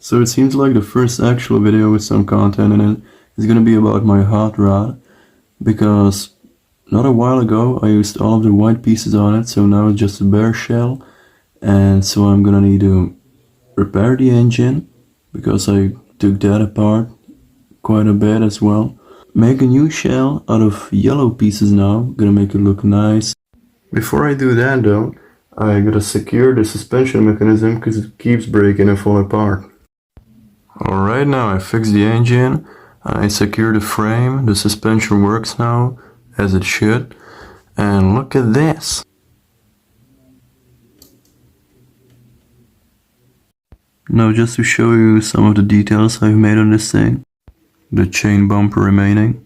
So it seems like the first actual video with some content in it is gonna be about my hot rod, because not a while ago I used all of the white pieces on it, so now it's just a bare shell, and so I'm gonna need to repair the engine, because I took that apart quite a bit as well. Make a new shell out of yellow pieces now, gonna make it look nice. Before I do that though, I gotta secure the suspension mechanism because it keeps breaking and falling apart. Alright, now I fixed the engine, I secured the frame, the suspension works now, as it should, and look at this! Now just to show you some of the details I've made on this thing. The chain bumper remaining,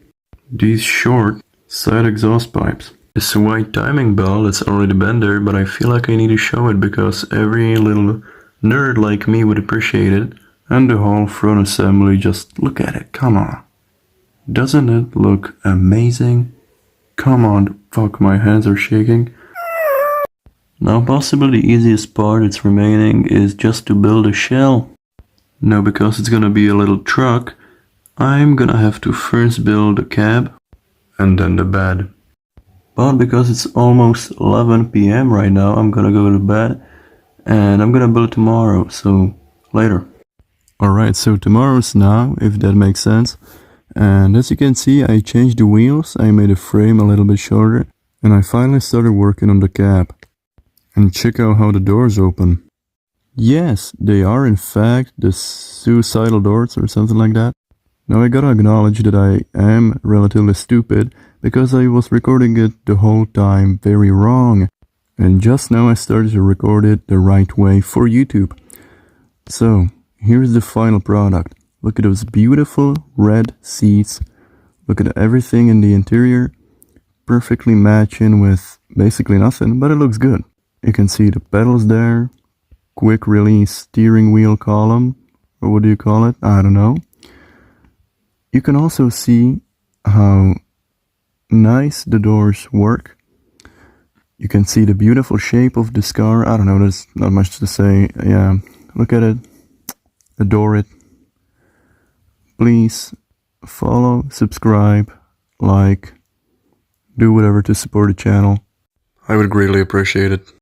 these short side exhaust pipes, this white timing bell that's already been there, but I feel like I need to show it because every little nerd like me would appreciate it. And the whole front assembly, just look at it, come on. Doesn't it look amazing? Come on, fuck, my hands are shaking. Now possibly the easiest part that's remaining is just to build a shell. Now because it's gonna be a little truck, I'm gonna have to first build the cab and then the bed. But because it's almost 11 PM right now, I'm gonna go to bed and I'm gonna build tomorrow, so later. Alright, so tomorrow's now, if that makes sense. And as you can see, I changed the wheels, I made the frame a little bit shorter, and I finally started working on the cab. And check out how the doors open. Yes, they are in fact the suicidal doors or something like that. Now I gotta acknowledge that I am relatively stupid because I was recording it the whole time very wrong. And just now I started to record it the right way for YouTube. So, here's the final product. Look at those beautiful red seats. Look at everything in the interior. Perfectly matching with basically nothing, but it looks good. You can see the pedals there. Quick release steering wheel column. Or what do you call it? I don't know. You can also see how nice the doors work. You can see the beautiful shape of this car. I don't know, there's not much to say. Yeah, look at it. Adore it. Please follow, subscribe, like, do whatever to support the channel. I would greatly appreciate it.